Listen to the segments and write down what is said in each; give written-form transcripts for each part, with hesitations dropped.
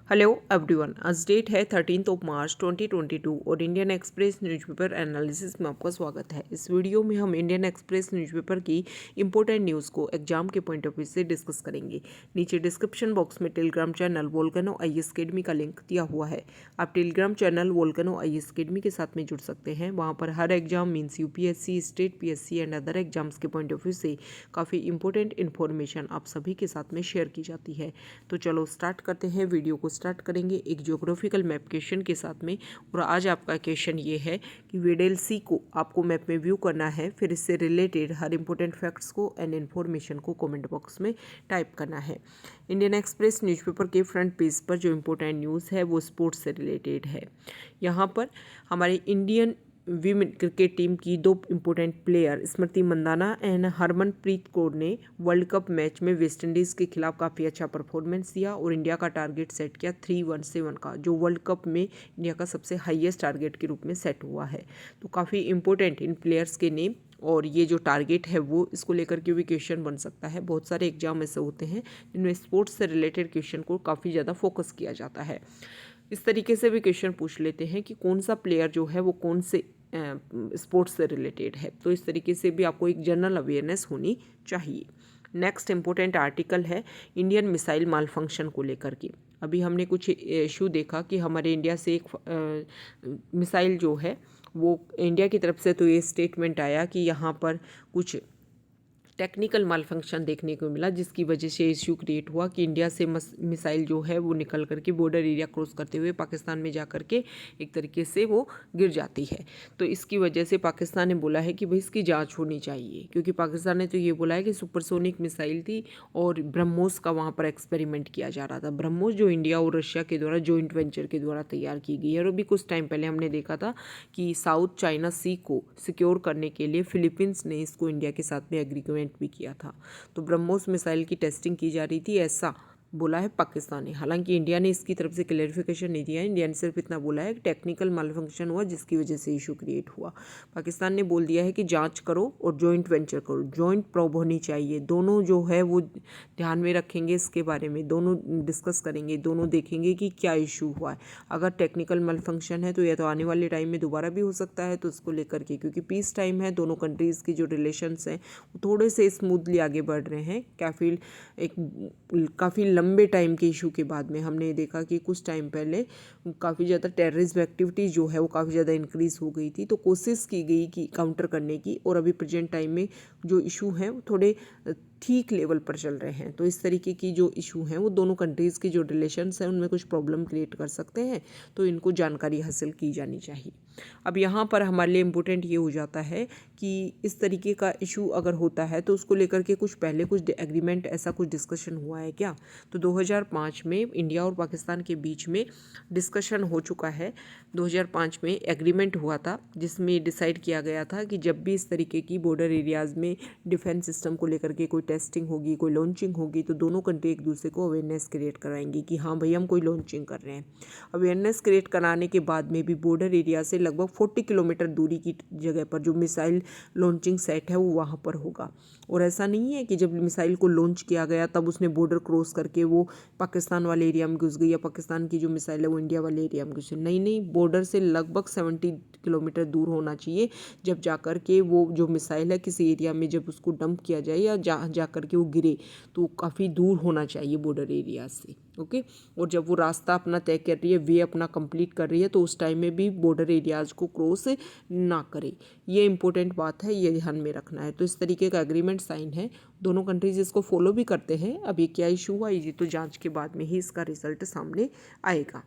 Hello everyone, आज date है 13 मार्च 2022 और इंडियन एक्सप्रेस न्यूज़पेपर एनालिसिस में आपका स्वागत है। इस वीडियो में हम इंडियन एक्सप्रेस न्यूज़पेपर की इंपॉर्टेंट न्यूज़ को एग्जाम के पॉइंट ऑफ व्यू से डिस्कस करेंगे। नीचे डिस्क्रिप्शन बॉक्स में Telegram channel Volcano IAS Academy का लिंक दिया हुआ है। आप Telegram channel Volcano IAS Academy के साथ में जुड़ सकते हैं। वहाँ पर हर exam means UPSC, state PSC and other exams के पॉइंट ऑफ व्यू से काफ़ी इंपॉर्टेंट इन्फॉर्मेशन आप सभी के साथ में शेयर की जाती है। तो चलो स्टार्ट करते हैं। वीडियो को स्टार्ट करेंगे एक ज्योग्राफिकल मैप क्वेश्चन के साथ में। और आज आपका क्वेश्चन ये है कि वेडेल सी को आपको मैप में व्यू करना है, फिर इससे रिलेटेड हर इंपॉर्टेंट फैक्ट्स को एंड इन्फॉर्मेशन को कमेंट बॉक्स में टाइप करना है। इंडियन एक्सप्रेस न्यूज़पेपर के फ्रंट पेज पर जो इंपॉर्टेंट न्यूज़ है वो स्पोर्ट्स से रिलेटेड है। यहाँ पर हमारे इंडियन वीमेन क्रिकेट टीम की दो important player Smriti Mandhana and Harmanpreet Kaur ने वर्ल्ड कप मैच में वेस्ट इंडीज़ के खिलाफ काफ़ी अच्छा परफॉर्मेंस दिया और इंडिया का टारगेट सेट किया 317 का, जो वर्ल्ड कप में इंडिया का सबसे हाईएस्ट टारगेट के रूप में सेट हुआ है। तो काफ़ी इंपॉर्टेंट इन प्लेयर्स के नेम और ये जो टारगेट है वो इसको लेकर के भी क्वेश्चन बन सकता है। बहुत सारे एग्जाम ऐसे होते हैं जिनमें स्पोर्ट्स से रिलेटेड क्वेश्चन को काफ़ी ज़्यादा फोकस किया जाता है। इस तरीके से भी क्वेश्चन पूछ लेते हैं कि कौन सा प्लेयर जो है वो कौन से स्पोर्ट्स से रिलेटेड है। तो इस तरीके से भी आपको एक जनरल अवेयरनेस होनी चाहिए। नेक्स्ट इम्पोर्टेंट आर्टिकल है इंडियन मिसाइल माल फंक्शन को लेकर के। अभी हमने कुछ इशू देखा कि हमारे इंडिया से एक मिसाइल जो है वो इंडिया की तरफ से तो ये स्टेटमेंट आया कि यहाँ पर कुछ टेक्निकल माल फंक्शन देखने को मिला, जिसकी वजह से इश्यू क्रिएट हुआ कि इंडिया से मिसाइल जो है वो निकल करके बॉर्डर एरिया क्रॉस करते हुए पाकिस्तान में जा करके एक तरीके से वो गिर जाती है। तो इसकी वजह से पाकिस्तान ने बोला है कि भाई इसकी जांच होनी चाहिए, क्योंकि पाकिस्तान ने तो ये बोला है कि सुपरसोनिक मिसाइल थी और ब्रह्मोस का वहाँ पर एक्सपेरिमेंट किया जा रहा था। ब्रह्मोस जो इंडिया और रशिया के द्वारा जॉइंट वेंचर के द्वारा तैयार की गई है। और अभी कुछ टाइम पहले हमने देखा था कि साउथ चाइना सी को सिक्योर करने के लिए फिलीपींस ने इसको इंडिया के साथ में एग्रीमेंट भी किया था। तो ब्रह्मोस मिसाइल की टेस्टिंग की जा रही थी, ऐसा बोला है पाकिस्तान ने। हालांकि इंडिया ने इसकी तरफ से क्लैरिफिकेशन नहीं दिया है। इंडिया ने सिर्फ इतना बोला है कि टेक्निकल मालफंक्शन हुआ जिसकी वजह से इशू क्रिएट हुआ। पाकिस्तान ने बोल दिया है कि जांच करो और जॉइंट वेंचर करो, जॉइंट प्रोब होनी चाहिए। दोनों जो है वो ध्यान में रखेंगे, इसके बारे में दोनों डिस्कस करेंगे, दोनों देखेंगे कि क्या इशू हुआ है। अगर टेक्निकल मालफंक्शन है तो यह तो आने वाले टाइम में दोबारा भी हो सकता है। तो उसको लेकर के, क्योंकि पीस टाइम है, दोनों कंट्रीज़ की जो रिलेशंस हैं वो थोड़े से स्मूथली आगे बढ़ रहे हैं। काफ़ी लंबे टाइम के इशू के बाद में हमने देखा कि कुछ टाइम पहले काफ़ी ज़्यादा टेररिज्म एक्टिविटी जो है वो काफ़ी ज़्यादा इंक्रीज़ हो गई थी। तो कोशिश की गई कि काउंटर करने की, और अभी प्रेजेंट टाइम में जो इशू हैं वो थोड़े ठीक लेवल पर चल रहे हैं। तो इस तरीके की जो इशू हैं वो दोनों कंट्रीज़ की जो रिलेशंस हैं उनमें कुछ प्रॉब्लम क्रिएट कर सकते हैं। तो इनको जानकारी हासिल की जानी चाहिए। अब यहाँ पर हमारे लिए इम्पोर्टेंट ये हो जाता है कि इस तरीके का इशू अगर होता है तो उसको लेकर के कुछ पहले कुछ एग्रीमेंट, ऐसा कुछ डिस्कशन हुआ है क्या? तो 2005 में इंडिया और पाकिस्तान के बीच में डिस्कशन हो चुका है। 2005 में एग्रीमेंट हुआ था जिसमें डिसाइड किया गया था कि जब भी इस तरीके की बॉर्डर एरियाज़ में डिफेंस सिस्टम को लेकर के कोई टेस्टिंग होगी, कोई लॉन्चिंग होगी, तो दोनों कंट्री एक दूसरे को अवेयरनेस क्रिएट कराएंगी कि हाँ भाई हम कोई लॉन्चिंग कर रहे हैं। अवेयरनेस क्रिएट कराने के बाद में भी बॉर्डर एरिया से लगभग 40 किलोमीटर दूरी की जगह पर जो मिसाइल लॉन्चिंग सेट है वो वहाँ पर होगा। और ऐसा नहीं है कि जब मिसाइल को लॉन्च किया गया तब उसने बॉर्डर क्रॉस करके वो पाकिस्तान वाले एरिया में घुस गई, या पाकिस्तान की जो मिसाइल है वो इंडिया वाले एरिया में घुस गई। नहीं, बॉर्डर से लगभग 70 किलोमीटर दूर होना चाहिए जब जाकर के वो जो मिसाइल है किसी एरिया में जब उसको डंप किया जाए या जाकर के वो गिरे, तो काफ़ी दूर होना चाहिए बॉर्डर एरिया से। ओके। और जब वो रास्ता अपना तय कर रही है, वे अपना कंप्लीट कर रही है, तो उस टाइम में भी बॉर्डर एरियाज़ को क्रॉस ना करे। ये इंपॉर्टेंट बात है, ये ध्यान में रखना है। तो इस तरीके का एग्रीमेंट साइन है, दोनों कंट्रीज इसको फॉलो भी करते हैं। अब ये क्या इशू हुआ, ये तो जांच के बाद में ही इसका रिजल्ट सामने आएगा।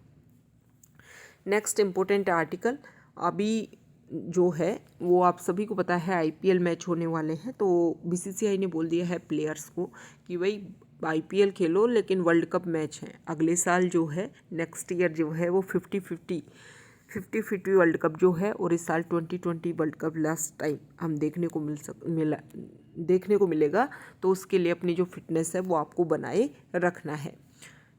नेक्स्ट इम्पोर्टेंट आर्टिकल अभी जो है वो आप सभी को पता है आईपीएल मैच होने वाले हैं। तो बीसीसीआई ने बोल दिया है प्लेयर्स को कि भाई आईपीएल खेलो, लेकिन वर्ल्ड कप मैच है अगले साल जो है, नेक्स्ट ईयर जो है वो 50-50 वर्ल्ड कप जो है, और इस साल 2020 वर्ल्ड कप लास्ट टाइम हम देखने को मिलेगा। तो उसके लिए अपनी जो फिटनेस है वो आपको बनाए रखना है।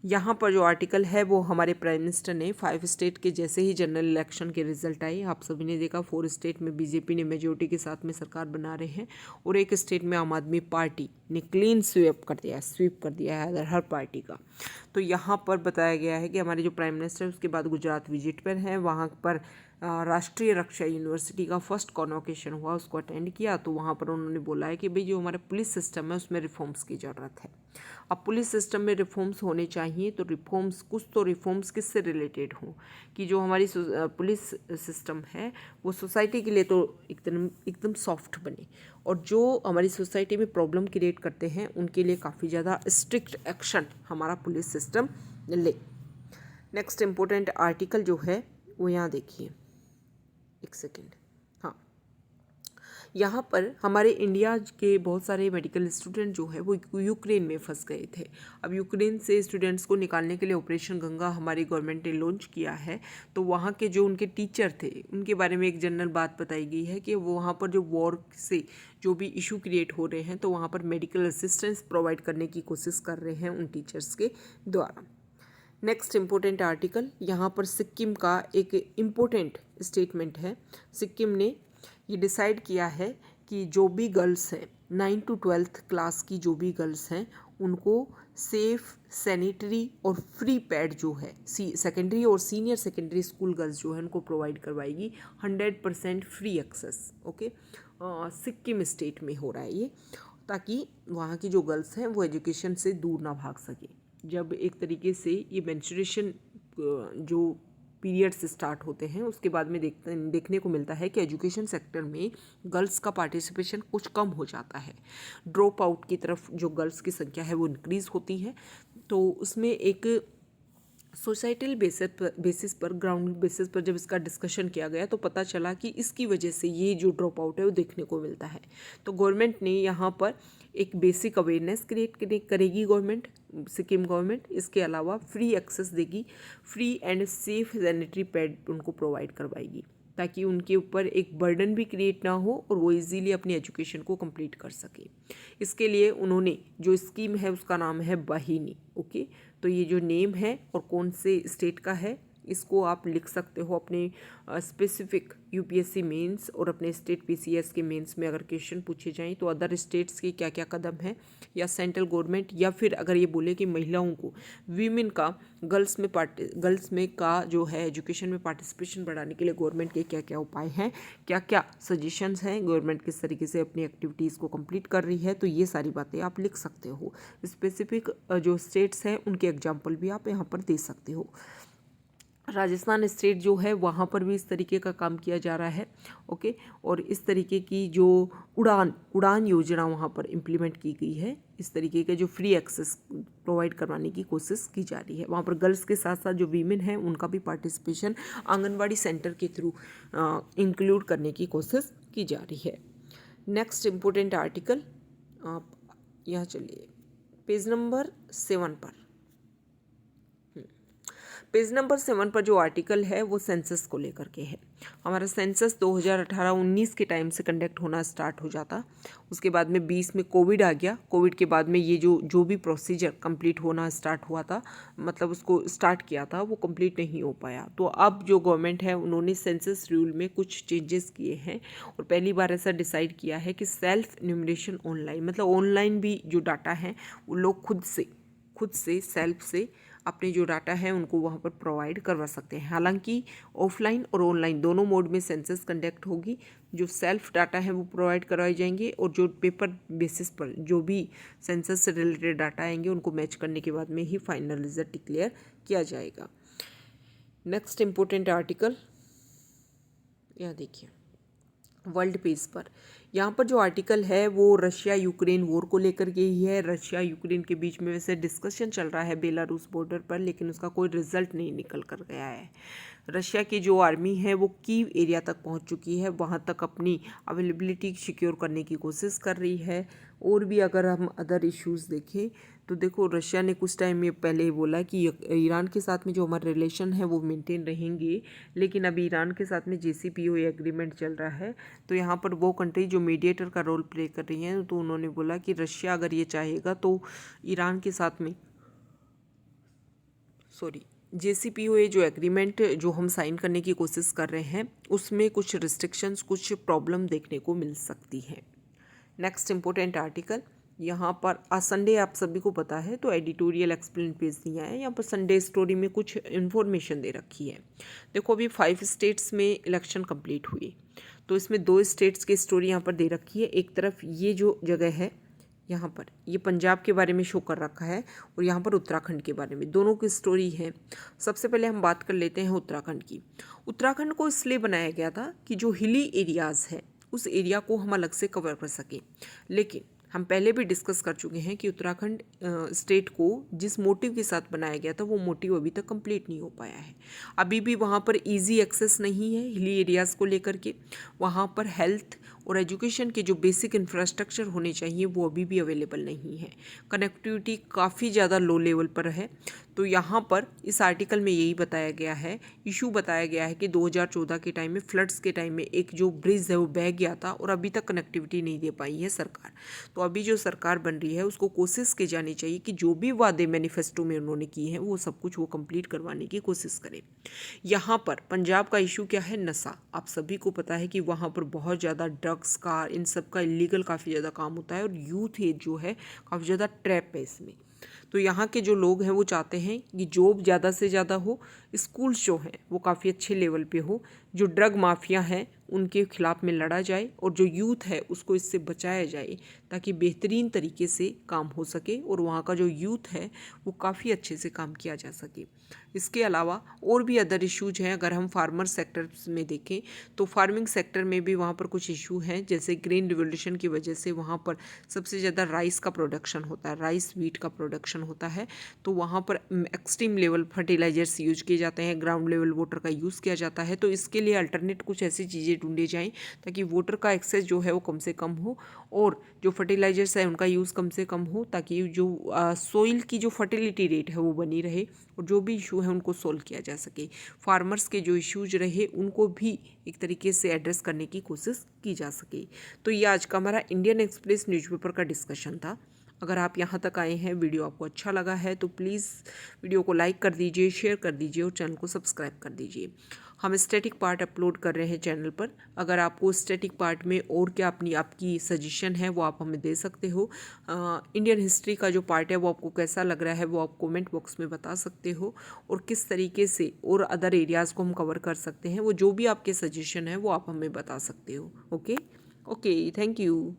यहाँ पर जो आर्टिकल है वो हमारे प्राइम मिनिस्टर ने 5 स्टेट के जैसे ही जनरल इलेक्शन के रिजल्ट आए, आप सभी ने देखा 4 स्टेट में बीजेपी ने मेजोरिटी के साथ में सरकार बना रहे हैं और एक स्टेट में आम आदमी पार्टी ने क्लीन स्वीप कर दिया है हर पार्टी का। तो यहाँ पर बताया गया है कि हमारे जो प्राइम मिनिस्टर उसके बाद गुजरात विजिट पर हैं, वहाँ पर राष्ट्रीय रक्षा यूनिवर्सिटी का फर्स्ट कॉन्वोकेशन हुआ, उसको अटेंड किया। तो वहाँ पर उन्होंने बोला है कि भाई जो हमारा पुलिस सिस्टम है उसमें रिफॉर्म्स की ज़रूरत है। अब पुलिस सिस्टम में रिफॉर्म्स होने चाहिए, तो रिफॉर्म्स किससे रिलेटेड हों कि जो हमारी पुलिस सिस्टम है वो सोसाइटी के लिए तो एकदम सॉफ्ट बने, और जो हमारी सोसाइटी में प्रॉब्लम क्रिएट करते हैं उनके लिए काफ़ी ज़्यादा स्ट्रिक्ट एक्शन हमारा पुलिस सिस्टम ले। नेक्स्ट इम्पोर्टेंट आर्टिकल जो है वो यहाँ देखिए, एक सेकेंड। हाँ, यहाँ पर हमारे इंडिया के बहुत सारे मेडिकल स्टूडेंट जो है वो यूक्रेन में फंस गए थे। अब यूक्रेन से स्टूडेंट्स को निकालने के लिए ऑपरेशन गंगा हमारी गवर्नमेंट ने लॉन्च किया है। तो वहाँ के जो उनके टीचर थे उनके बारे में एक जनरल बात बताई गई है कि वो वहाँ पर जो वॉर से जो भी इशू क्रिएट हो रहे हैं तो वहाँ पर मेडिकल असिस्टेंस प्रोवाइड करने की कोशिश कर रहे हैं उन टीचर्स के द्वारा। नेक्स्ट इम्पोर्टेंट आर्टिकल, यहाँ पर सिक्किम का एक इम्पोर्टेंट स्टेटमेंट है। सिक्किम ने ये डिसाइड किया है कि जो भी गर्ल्स हैं 9 to 12th क्लास की जो भी गर्ल्स हैं उनको सेफ, सैनिटरी और फ्री पैड जो है सेकेंडरी और सीनियर सेकेंडरी स्कूल गर्ल्स जो है उनको प्रोवाइड करवाएगी 100% free access. Okay, Sikkim state में हो रहा है ये, ताकि वहाँ की जो गर्ल्स हैं वो एजुकेशन से दूर ना भाग सके। जब एक तरीके से ये मेंस्ट्रुएशन जो पीरियड्स स्टार्ट होते हैं उसके बाद में देखने को मिलता है कि एजुकेशन सेक्टर में गर्ल्स का पार्टिसिपेशन कुछ कम हो जाता है। ड्रॉप आउट की तरफ जो गर्ल्स की संख्या है वो इंक्रीज़ होती है। तो उसमें एक सोसाइटल बेसिस पर ग्राउंड बेसिस पर जब इसका डिस्कशन किया गया तो पता चला कि इसकी वजह से ये जो ड्रॉप आउट है वो देखने को मिलता है। तो गवर्नमेंट ने यहाँ पर एक बेसिक अवेयरनेस क्रिएट करेगी गवर्नमेंट, सिक्किम गवर्नमेंट। इसके अलावा फ्री एक्सेस देगी, free and safe sanitary pad उनको प्रोवाइड करवाएगी ताकि उनके ऊपर एक बर्डन भी क्रिएट ना हो और वो इजीली अपनी एजुकेशन को कंप्लीट कर सके। इसके लिए उन्होंने जो स्कीम है उसका नाम है वाहिनी। ओके, तो ये जो नेम है और कौन से स्टेट का है इसको आप लिख सकते हो अपने स्पेसिफिक यूपीएससी मेंस और अपने स्टेट पीसीएस के मेंस में अगर क्वेश्चन पूछे जाएं तो अदर स्टेट्स के क्या क्या कदम है, या सेंट्रल गवर्नमेंट, या फिर अगर ये बोले कि महिलाओं को वीमेन का गर्ल्स में का जो है एजुकेशन में पार्टिसिपेशन बढ़ाने के लिए गवर्नमेंट के क्या क्या उपाय हैं, क्या क्या सजेशंस हैं, गवर्नमेंट किस तरीके से अपनी एक्टिविटीज़ को कंप्लीट कर रही है, तो ये सारी बातें आप लिख सकते हो। स्पेसिफिक जो स्टेट्स हैं उनके एग्जाम्पल भी आप यहाँ पर दे सकते हो। राजस्थान स्टेट जो है वहाँ पर भी इस तरीके का काम किया जा रहा है। ओके, और इस तरीके की जो उड़ान योजना वहाँ पर इम्प्लीमेंट की गई है, इस तरीके के जो फ्री एक्सेस प्रोवाइड करवाने की कोशिश की जा रही है। वहाँ पर गर्ल्स के साथ साथ जो वीमेन हैं उनका भी पार्टिसिपेशन आंगनवाड़ी सेंटर के थ्रू इंक्लूड करने की कोशिश की जा रही है। नेक्स्ट इम्पोर्टेंट आर्टिकल, आप यहाँ चलिए पेज नंबर 7 पर। पेज नंबर 7 पर जो आर्टिकल है वो सेंसस को लेकर के है। हमारा सेंसस 2018-19 के टाइम से कंडक्ट होना स्टार्ट हो जाता, उसके बाद में 20 में कोविड आ गया। कोविड के बाद में ये जो भी प्रोसीजर कंप्लीट होना स्टार्ट हुआ था, मतलब उसको स्टार्ट किया था, वो कंप्लीट नहीं हो पाया। तो अब जो गवर्नमेंट है उन्होंने सेंसस रूल में कुछ चेंजेस किए हैं और पहली बार ऐसा डिसाइड किया है कि सेल्फ इन्यूमरेशन ऑनलाइन, मतलब ऑनलाइन भी जो डाटा है वो लोग खुद से सेल्फ से अपने जो डाटा है उनको वहाँ पर प्रोवाइड करवा सकते हैं। हालांकि ऑफलाइन और ऑनलाइन दोनों मोड में सेंसस कंडक्ट होगी। जो सेल्फ डाटा है वो प्रोवाइड करवाए जाएंगे और जो पेपर बेसिस पर जो भी सेंसस से रिलेटेड डाटा आएंगे उनको मैच करने के बाद में ही फाइनल रिजल्ट डिक्लेयर किया जाएगा। नेक्स्ट इम्पोर्टेंट आर्टिकल यहाँ देखिए वर्ल्ड पेज पर, यहाँ पर जो आर्टिकल है वो रशिया यूक्रेन वॉर को लेकर के ही है। रशिया यूक्रेन के बीच में वैसे डिस्कशन चल रहा है बेलारूस बॉर्डर पर, लेकिन उसका कोई रिजल्ट नहीं निकल कर गया है। रशिया की जो आर्मी है वो कीव एरिया तक पहुंच चुकी है, वहां तक अपनी अवेलेबिलिटी सिक्योर करने की कोशिश कर रही है। और भी अगर हम अदर इश्यूज़ देखें तो देखो, रशिया ने कुछ टाइम में पहले ही बोला कि ईरान के साथ में जो हमारे रिलेशन है वो मेंटेन रहेंगे, लेकिन अभी ईरान के साथ में JCPOA एग्रीमेंट चल रहा है। तो यहाँ पर वो कंट्री जो मीडिएटर का रोल प्ले कर रही हैं, तो उन्होंने बोला कि रशिया अगर ये चाहेगा तो ईरान के साथ में JCPOA जो एग्रीमेंट जो हम साइन करने की कोशिश कर रहे हैं उसमें कुछ रिस्ट्रिक्शंस, कुछ प्रॉब्लम देखने को मिल सकती हैं। नेक्स्ट इम्पोर्टेंट आर्टिकल, यहाँ पर आज संडे आप सभी को पता है तो एडिटोरियल एक्सप्लेन पेज दिया है। यहाँ पर संडे स्टोरी में कुछ इन्फॉर्मेशन दे रखी है। देखो अभी 5 स्टेट्स में इलेक्शन कंप्लीट हुई तो इसमें 2 स्टेट्स की स्टोरी यहाँ पर दे रखी है। एक तरफ ये जो जगह है यहाँ पर ये पंजाब के बारे में शो कर रखा है और यहाँ पर उत्तराखंड के बारे में, दोनों की स्टोरी है। सबसे पहले हम बात कर लेते हैं उत्तराखंड की। उत्तराखंड को इसलिए बनाया गया था कि जो हिली एरियाज़ है उस एरिया को हम अलग से कवर कर सकें, लेकिन हम पहले भी डिस्कस कर चुके हैं कि उत्तराखंड स्टेट को जिस मोटिव के साथ बनाया गया था वो मोटिव अभी तक कंप्लीट नहीं हो पाया है। अभी भी वहाँ पर इजी एक्सेस नहीं है हिली एरियाज़ को लेकर के। वहाँ पर हेल्थ और एजुकेशन के जो बेसिक इंफ्रास्ट्रक्चर होने चाहिए वो अभी भी अवेलेबल नहीं है। कनेक्टिविटी काफ़ी ज़्यादा लो लेवल पर है। तो यहाँ पर इस आर्टिकल में यही बताया गया है, इशू बताया गया है कि 2014 के टाइम में फ्लड्स के टाइम में एक जो ब्रिज है वो बह गया था और अभी तक कनेक्टिविटी नहीं दे पाई है सरकार। तो अभी जो सरकार बन रही है उसको कोशिश की जानी चाहिए कि जो भी वादे मैनिफेस्टो में उन्होंने किए हैं वो सब कुछ वो कंप्लीट करवाने की कोशिश करें। यहाँ पर पंजाब का इशू क्या है? नशा। आप सभी को पता है कि वहाँ पर बहुत ज़्यादा ड्रग्स का, इन सब का इलीगल काफ़ी ज़्यादा काम होता है और यूथ एज जो है काफ़ी ज़्यादा ट्रैप है इसमें। तो यहाँ के जो लोग हैं वो चाहते हैं कि जॉब ज़्यादा से ज़्यादा हो, स्कूल्स जो हैं वो काफ़ी अच्छे लेवल पे हो, जो ड्रग माफिया हैं उनके खिलाफ में लड़ा जाए और जो यूथ है उसको इससे बचाया जाए ताकि बेहतरीन तरीके से काम हो सके और वहाँ का जो यूथ है वो काफ़ी अच्छे से काम किया जा सके। इसके अलावा और भी अदर इश्यूज हैं। अगर हम फार्मर सेक्टर में देखें तो फार्मिंग सेक्टर में भी वहाँ पर कुछ इशू हैं, जैसे ग्रीन रिवोल्यूशन की वजह से वहाँ पर सबसे ज़्यादा राइस का प्रोडक्शन होता है, राइस व्हीट का प्रोडक्शन होता है। तो वहाँ पर एक्सट्रीम लेवल फर्टिलाइजर्स यूज किए जाते हैं, ग्राउंड लेवल वाटर का यूज़ किया जाता है। तो इसके लिए अल्टरनेट कुछ ऐसी चीज़ें ढूंढी जाएँ ताकि वाटर का एक्सेस जो है वो कम से कम हो और जो फर्टिलाइजर्स है उनका यूज़ कम से कम हो, ताकि जो सोइल की जो फर्टिलिटी रेट है वो बनी रहे और जो भी इशू है उनको सोल्व किया जा सके। फार्मर्स के जो इश्यूज रहे उनको भी एक तरीके से एड्रेस करने की कोशिश की जा सके। तो ये आज का हमारा इंडियन एक्सप्रेस न्यूज़पेपर का डिस्कशन था। अगर आप यहाँ तक आए हैं, वीडियो आपको अच्छा लगा है तो प्लीज़ वीडियो को लाइक कर दीजिए, शेयर कर दीजिए और चैनल को सब्सक्राइब कर दीजिए। हम स्टैटिक पार्ट अपलोड कर रहे हैं चैनल पर। अगर आपको स्टैटिक पार्ट में और क्या आपकी सजेशन है वो आप हमें दे सकते हो। इंडियन हिस्ट्री का जो पार्ट है वो आपको कैसा लग रहा है वो आप कमेंट बॉक्स में बता सकते हो और किस तरीके से और अदर एरियाज़ को हम कवर कर सकते हैं, वो जो भी आपके सजेशन है वो आप हमें बता सकते हो। Okay, thank you.